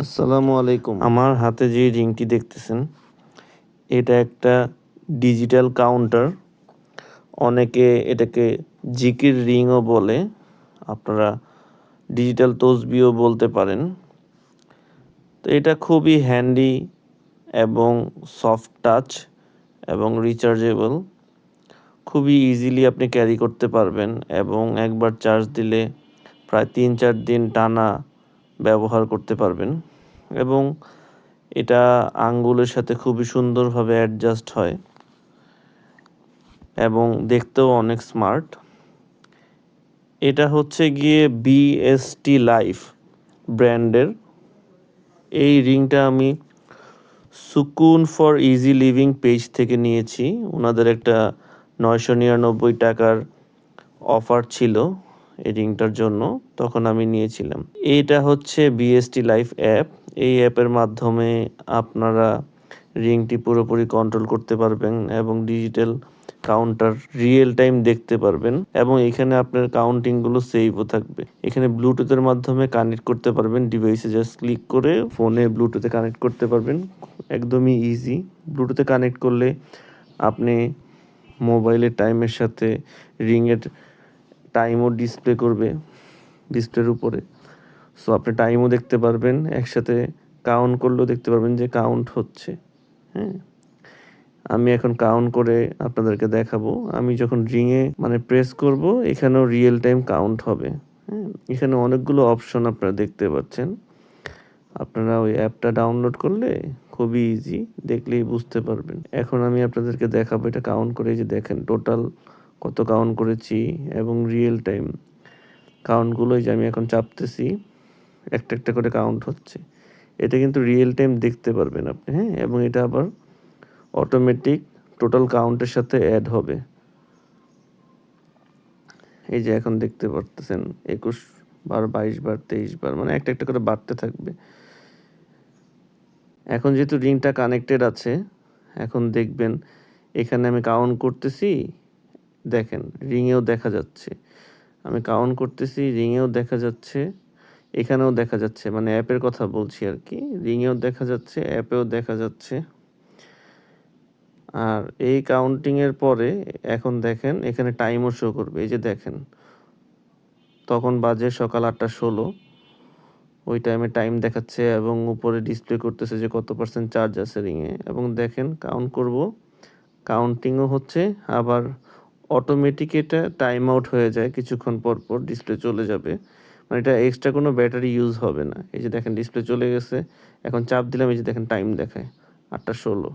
আসসালামু আলাইকুম। আমার হাতে যে রিংটি দেখতেছেন, এটা একটা ডিজিটাল কাউন্টার। অনেকে এটাকে জিকির রিংও বলে। আপনারা ডিজিটাল তসবিও বলতে পারেন। তো এটা খুবই হ্যান্ডি এবং সফট টাচ এবং রিচার্জেবল। খুবই ইজিলি আপনি ক্যারি করতে পারবেন এবং একবার চার্জ দিলে প্রায় ৩-৪ দিন টানা ব্যবহার করতে পারবেন এবং এটা আঙ্গুলের সাথে খুবই সুন্দরভাবে অ্যাডজাস্ট হয় এবং দেখতেও অনেক স্মার্ট। এটা হচ্ছে গিয়ে বিএসটি লাইফ ব্র্যান্ডের। এই রিংটা আমি সুকুন ফর ইজি লিভিং পেজ থেকে নিয়েছি। ওনাদের একটা ৯৯৯ টাকার অফার ছিল এই রিংটার জন্য, তখন আমি নিয়েছিলাম। এইটা হচ্ছে বিএসটি লাইফ অ্যাপ। এই অ্যাপের মাধ্যমে আপনারা রিংটি পুরোপুরি কন্ট্রোল করতে পারবেন এবং ডিজিটাল কাউন্টার রিয়েল টাইম দেখতে পারবেন এবং এখানে আপনার কাউন্টিংগুলো সেভও থাকবে। এখানে ব্লুটুথের মাধ্যমে কানেক্ট করতে পারবেন, ডিভাইসে জাস্ট ক্লিক করে ফোনে ব্লুটুথে কানেক্ট করতে পারবেন। একদমই ইজি। ব্লুটুথে কানেক্ট করলে আপনি মোবাইলের টাইমের সাথে রিংয়ের টাইমও ডিসপ্লে করবে ডিসপ্লের উপরে। সো আপনি টাইমও দেখতে পারবেন, একসাথে কাউন্ট করলেও দেখতে পারবেন যে কাউন্ট হচ্ছে। হ্যাঁ, আমি এখন কাউন্ট করে আপনাদেরকে দেখাবো। আমি যখন রিংয়ে প্রেস করব, এখানেও রিয়েল টাইম কাউন্ট হবে। হ্যাঁ, এখানে অনেকগুলো অপশন আপনারা দেখতে পাচ্ছেন। আপনারা ওই অ্যাপটা ডাউনলোড করলে খুবই ইজি, দেখলেই বুঝতে পারবেন। এখন আমি আপনাদেরকে দেখাবো এটা কাউন্ট করে। যে দেখেন টোটাল কত কাউন্ট করেছি এবং রিয়েল টাইম কাউন্টগুলো যে আমি এখন চাপতেছি, একটা একটা করে কাউন্ট হচ্ছে। এটা কিন্তু রিয়েল টাইম দেখতে পারবেন আপনি। হ্যাঁ, এবং এটা আবার অটোমেটিক টোটাল কাউন্টের সাথে অ্যাড হবে। এই যে এখন দেখতে পারতেছেন ২১ বার, ২২ বার, ২৩ বার, একটা একটা করে বাড়তে থাকবে। এখন যেহেতু রিংটা কানেক্টেড আছে, এখন দেখবেন এখানে আমি কাউন্ট করতেছি, দেখেন রিংয়েও দেখা যাচ্ছে। আমি কাউন্ট করতেছি, রিংয়েও দেখা যাচ্ছে, এখানেও দেখা যাচ্ছে। অ্যাপের কথা বলছি আর কি। রিংয়েও দেখা যাচ্ছে, অ্যাপেও দেখা যাচ্ছে। আর এই কাউন্টিংয়ের পরে এখন দেখেন এখানে টাইমও শো করবে। এই যে দেখেন, তখন বাজে সকাল ৮:১৬। ওই টাইমে টাইম দেখাচ্ছে এবং উপরে ডিসপ্লে করতেছে যে কত % চার্জ আছে রিংয়ে। এবং দেখেন কাউন্ট করব, কাউন্টিংও হচ্ছে, আবার অটোমেটিক এটা টাইম আউট হয়ে যায়। কিছুক্ষণ পর পর ডিসপ্লে চলে যাবে। এটা এক্সট্রা কোনো ব্যাটারি ইউজ হবে না। এই যে দেখেন ডিসপ্লে চলে গেছে। এখন চাপ দিলাম, এই যে দেখেন টাইম দেখায় ৮:১৬।